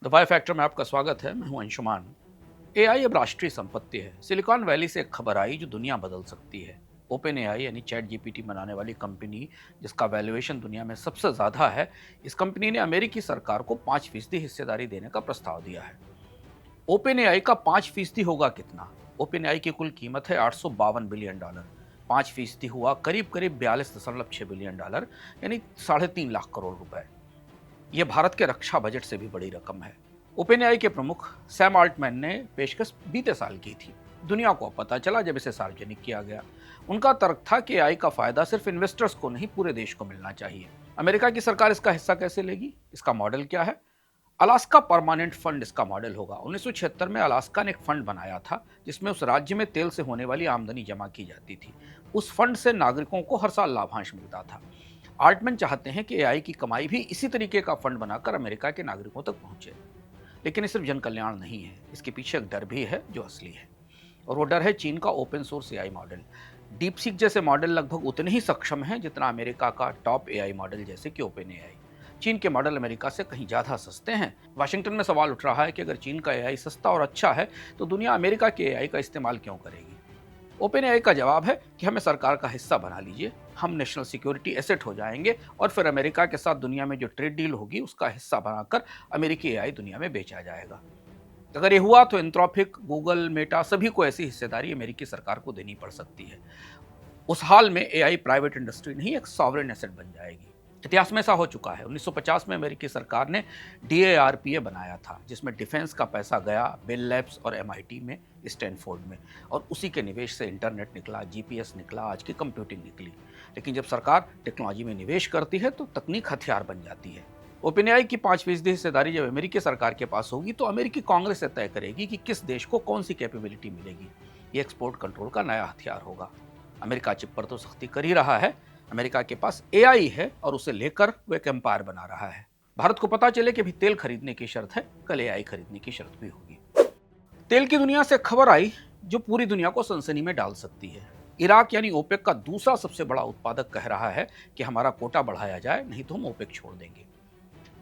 The Y factor में आपका स्वागत है। मैं हूं अंशुमान। एआई अब राष्ट्रीय संपत्ति है। सिलिकॉन वैली से एक खबर आई जो दुनिया बदल सकती है। ओपन एआई यानी चैट जीपीटी बनाने वाली कंपनी, जिसका वैल्यूएशन दुनिया में सबसे ज्यादा है, इस कंपनी ने अमेरिकी सरकार को 5% हिस्सेदारी देने का प्रस्ताव दिया है। ओपन एआई का 5% होगा कितना? ओपन एआई की कुल कीमत है $852 बिलियन। 5% हुआ करीब करीब $42.6 बिलियन, यानी 3.5 लाख करोड़ रुपए। ये भारत के रक्षा बजट से भी बड़ी रकम है। ओपेनएआई के प्रमुख सैम आल्टमैन ने पेशकश बीते साल की थी। दुनिया को पता चला जब इसे सार्वजनिक किया गया। उनका तर्क था कि एआई का फायदा सिर्फ इन्वेस्टर्स को नहीं, पूरे देश को मिलना चाहिए। अमेरिका की सरकार इसका हिस्सा कैसे लेगी? इसका मॉडल क्या है? अलास्का परमानेंट फंड इसका मॉडल होगा। 1976 में अलास्का ने एक फंड बनाया था जिसमें उस राज्य में तेल से होने वाली आमदनी जमा की जाती थी। उस फंड से नागरिकों को हर साल लाभांश मिलता था। आल्टमैन चाहते हैं कि एआई की कमाई भी इसी तरीके का फंड बनाकर अमेरिका के नागरिकों तक पहुंचे। लेकिन ये सिर्फ जन कल्याण नहीं है, इसके पीछे एक डर भी है जो असली है। और वो डर है चीन का open source AI model. DeepSeek जैसे मॉडल लगभग उतने ही सक्षम हैं जितना अमेरिका का टॉप एआई मॉडल जैसे कि ओपन एआई। चीन के मॉडल अमेरिका से कहीं ज्यादा सस्ते हैं। वाशिंगटन में सवाल उठ रहा है कि अगर चीन का एआई सस्ता और अच्छा है तो दुनिया अमेरिका के एआई का इस्तेमाल क्यों करेगी? ओपन एआई का जवाब है कि हमें सरकार का हिस्सा बना लीजिए, हम नेशनल सिक्योरिटी एसेट हो जाएंगे और फिर अमेरिका के साथ दुनिया में जो ट्रेड डील होगी उसका हिस्सा बनाकर अमेरिकी एआई दुनिया में बेचा जाएगा। अगर ये हुआ तो एंथ्रोपिक, गूगल, मेटा सभी को ऐसी हिस्सेदारी अमेरिकी सरकार को देनी पड़ सकती है। उस हाल में एआई प्राइवेट इंडस्ट्री नहीं, एक सॉवरेन एसेट बन जाएगी। इतिहास में ऐसा हो चुका है। 1950 में अमेरिकी सरकार ने डीएआरपीए बनाया था जिसमें डिफेंस का पैसा गया बेल लैब्स और एमआईटी में, स्टैनफोर्ड में, और उसी के निवेश से इंटरनेट निकला, जीपीएस निकला, आज की कंप्यूटिंग निकली। लेकिन जब सरकार टेक्नोलॉजी में निवेश करती है तो तकनीक हथियार बन जाती है। ओपनएआई की 5% हिस्सेदारी जब अमेरिकी सरकार के पास होगी तो अमेरिकी कांग्रेस से तय करेगी कि किस देश को कौन सी कैपेबिलिटी मिलेगी। ये एक्सपोर्ट कंट्रोल का नया हथियार होगा। अमेरिका चिप पर तो सख्ती कर ही रहा है। अमेरिका के पास एआई है और उसे लेकर वो एक एम्पायर बना रहा है। भारत को पता चले कि अभी तेल खरीदने की शर्त है, कल एआई खरीदने की शर्त भी होगी। तेल की दुनिया से खबर आई जो पूरी दुनिया को सनसनी में डाल सकती है। इराक यानी ओपेक का दूसरा सबसे बड़ा उत्पादक कह रहा है कि हमारा कोटा बढ़ाया जाए, नहीं तो हम ओपेक छोड़ देंगे।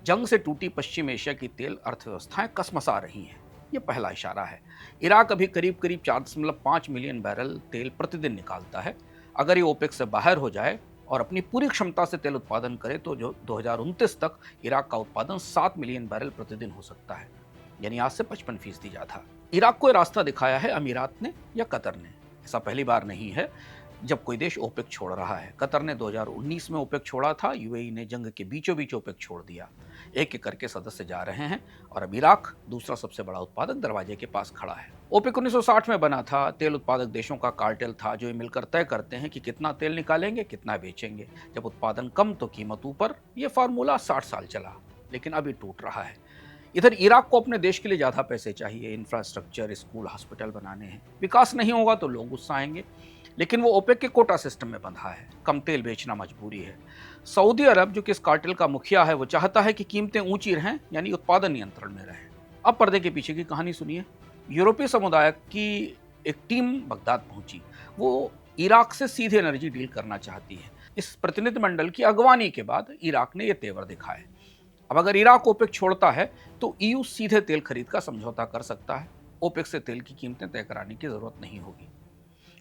जंग से टूटी पश्चिम एशिया की तेल अर्थव्यवस्थाएं कसमसा रही हैं। ये पहला इशारा है। इराक अभी करीब करीब 4.5 मिलियन बैरल तेल प्रतिदिन निकालता है। अगर ये ओपेक से बाहर हो जाए और अपनी पूरी क्षमता से तेल उत्पादन करे तो जो 2029 तक इराक का उत्पादन 7 मिलियन बैरल प्रतिदिन हो सकता है, यानी आज से 55% ज्यादा। इराक को ये रास्ता दिखाया है अमीरात ने या कतर ने। ऐसा पहली बार नहीं है जब कोई देश ओपेक छोड़ रहा है। कतर ने 2019 में ओपेक छोड़ा था, यूएई ने जंग के बीचों बीच ओपेक छोड़ दिया। एक एक करके सदस्य जा रहे हैं और अब इराक दूसरा सबसे बड़ा उत्पादक दरवाजे के पास खड़ा है। ओपेक 1960 में बना था। तेल उत्पादक देशों का कार्टेल था जो ये मिलकर तय करते हैं कि कितना तेल निकालेंगे, कितना बेचेंगे। जब उत्पादन कम तो कीमत ऊपर। ये फार्मूला 60 साल चला, लेकिन अभी टूट रहा है। इधर इराक को अपने देश के लिए ज्यादा पैसे चाहिए, इंफ्रास्ट्रक्चर, स्कूल, हॉस्पिटल बनाने हैं। विकास नहीं होगा तो लोग गुस्सा आएंगे। लेकिन वो ओपेक के कोटा सिस्टम में बंधा है। कम तेल बेचना मजबूरी है। सऊदी अरब जो कि इस कार्टेल का मुखिया है, वो चाहता है कि कीमतें ऊंची रहें, यानी उत्पादन नियंत्रण में रहे। अब पर्दे के पीछे की कहानी सुनिए। यूरोपीय समुदाय की एक टीम बगदाद पहुंची। वो इराक से सीधे एनर्जी डील करना चाहती है। इस प्रतिनिधिमंडल की अगवानी के बाद इराक ने यह तेवर दिखाए। अब अगर इराक ओपेक छोड़ता है तो ईयू सीधे तेल खरीद का समझौता कर सकता है। ओपेक से तेल की कीमतें तय कराने की जरूरत नहीं होगी।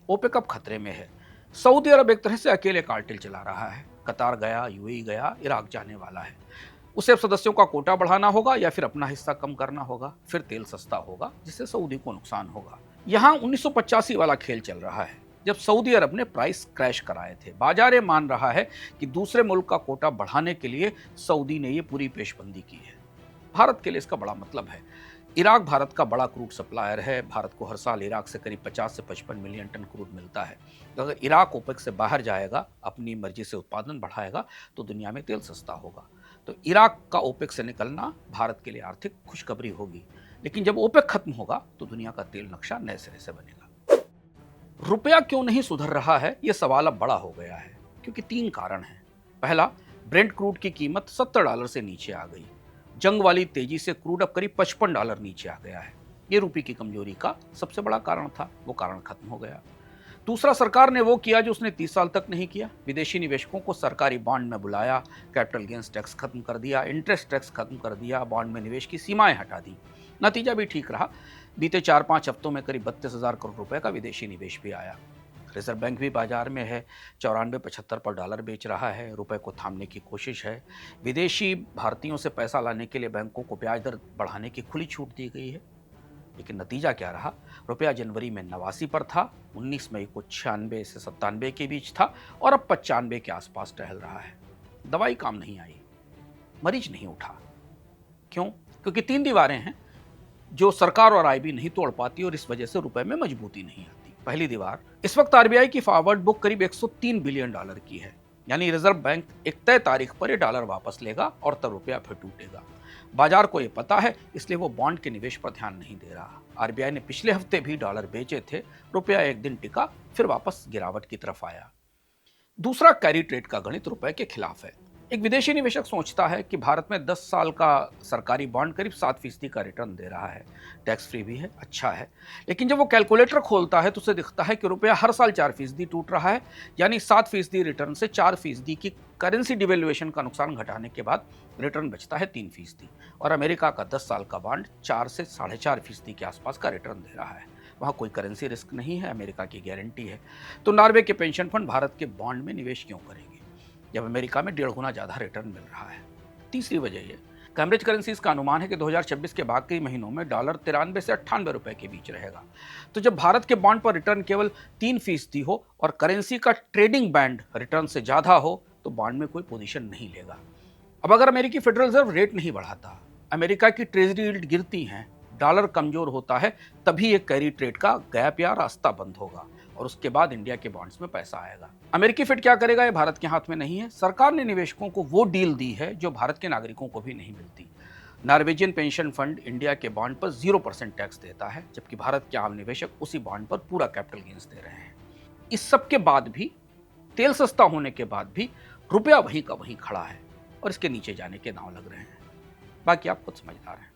ओपेक अब खतरे में है। सऊदी अरब एक तरह से अकेले कार्टेल चला रहा है। कतार गया, यूएई गया, इराक जाने वाला है। उसे अब सदस्यों का कोटा बढ़ाना होगा या फिर अपना हिस्सा कम करना होगा। फिर तेल सस्ता होगा जिससे सऊदी को नुकसान होगा। यहाँ 1985 वाला खेल चल रहा है जब सऊदी अरब ने प्राइस क्रैश कराए थे। बाजार ये मान रहा है कि दूसरे मुल्क का कोटा बढ़ाने के लिए सऊदी ने ये पूरी पेशबंदी की है। भारत के लिए इसका बड़ा मतलब है। इराक भारत का बड़ा क्रूड सप्लायर है। भारत को हर साल इराक से करीब 50 से 55 मिलियन टन क्रूड मिलता है। तो अगर इराक ओपेक से बाहर जाएगा, अपनी मर्जी से उत्पादन बढ़ाएगा, तो दुनिया में तेल सस्ता होगा। तो इराक का ओपेक से निकलना भारत के लिए आर्थिक खुशखबरी होगी। लेकिन जब ओपेक खत्म होगा तो दुनिया का तेल नक्शा नए सिरे से बनेगा। रुपया क्यों नहीं सुधर रहा है, यह सवाल अब बड़ा हो गया है, क्योंकि 3 कारण हैं। पहला, ब्रेंट क्रूड की कीमत $70 से नीचे आ गई। जंग वाली तेजी से क्रूड अब करीब $55 नीचे आ गया है। ये रुपये की कमजोरी का सबसे बड़ा कारण था, वो कारण खत्म हो गया। दूसरा, सरकार ने वो किया जो उसने 30 साल तक नहीं किया। विदेशी निवेशकों को सरकारी बॉन्ड में बुलाया, कैपिटल गेंस टैक्स खत्म कर दिया, इंटरेस्ट टैक्स खत्म कर दिया, बॉन्ड में निवेश की सीमाएं हटा दी। नतीजा भी ठीक रहा। बीते 4-5 हफ्तों में करीब 32,000 करोड़ रुपए का विदेशी निवेश भी आया। रिजर्व बैंक भी बाजार में है, 94-75 पर डॉलर बेच रहा है, रुपए को थामने की कोशिश है। विदेशी भारतीयों से पैसा लाने के लिए बैंकों को ब्याज दर बढ़ाने की खुली छूट दी गई है। लेकिन नतीजा क्या रहा? रुपया जनवरी में 89 पर था, 19 मई को 96 से 97 के बीच था और अब 95 के आसपास टहल रहा है। दवाई काम नहीं आई, मरीज नहीं उठा। क्यों? क्योंकि 3 दीवारें हैं जो सरकार और आईबी नहीं तोड़ पाती और इस वजह से रुपए में मजबूती नहीं आती। पहली दीवार, इस वक्त आरबीआई की फॉरवर्ड बुक करीब 103 बिलियन डॉलर की है, यानी रिजर्व बैंक एक तय तारीख पर ये डॉलर वापस लेगा और तब रुपया फिर टूटेगा। बाजार को ये पता है, इसलिए वो बॉन्ड के निवेश पर ध्यान नहीं दे रहा। आरबीआई ने पिछले हफ्ते भी डॉलर बेचे थे, रुपया एक दिन टिका, फिर वापस गिरावट की तरफ आया। दूसरा, कैरी ट्रेड का गणित रुपए के खिलाफ है। एक विदेशी निवेशक सोचता है कि भारत में 10 साल का सरकारी बॉन्ड करीब 7% का रिटर्न दे रहा है, टैक्स फ्री भी है, अच्छा है। लेकिन जब वो कैलकुलेटर खोलता है तो उसे दिखता है कि रुपया हर साल 4% टूट रहा है, यानी 7% रिटर्न से 4% की करेंसी डिवेल्युएशन का नुकसान घटाने के बाद रिटर्न बचता है 3%। और अमेरिका का 10 साल का बॉन्ड 4 से 4.5% के आसपास का रिटर्न दे रहा है। वहाँ कोई करेंसी रिस्क नहीं है, अमेरिका की गारंटी है। तो नॉर्वे के पेंशन फंड भारत के बॉन्ड में निवेश क्यों करेंगे जब अमेरिका में 1.5 गुना ज़्यादा रिटर्न मिल रहा है? तीसरी वजह यह, कैम्ब्रिज करेंसीज का अनुमान है कि 2026 के बाकी महीनों में डॉलर 93 से 98 रुपए के बीच रहेगा। तो जब भारत के बॉन्ड पर रिटर्न केवल 3% हो और करेंसी का ट्रेडिंग बैंड रिटर्न से ज़्यादा हो तो बॉन्ड में कोई पोजीशन नहीं लेगा। अब अगर अमेरिकी फेडरल रिजर्व रेट नहीं बढ़ाता, अमेरिका की ट्रेजरी यील्ड गिरती हैं, डॉलर कमजोर होता है, तभी एक कैरी ट्रेड का गैप या रास्ता बंद होगा और उसके बाद इंडिया के बॉन्ड्स में पैसा आएगा। अमेरिकी फेड क्या करेगा, ये भारत के हाथ में नहीं है। सरकार ने निवेशकों को वो डील दी है जो भारत के नागरिकों को भी नहीं मिलती। नॉर्वेजियन पेंशन फंड इंडिया के बॉन्ड पर 0% टैक्स देता है, जबकि भारत के आम निवेशक उसी बॉन्ड पर पूरा कैपिटल गेंस दे रहे हैं। इस सब के बाद भी, तेल सस्ता होने के बाद भी रुपया वहीं का वहीं खड़ा है और इसके नीचे जाने के दांव लग रहे हैं। बाकी आप खुद समझदार हैं।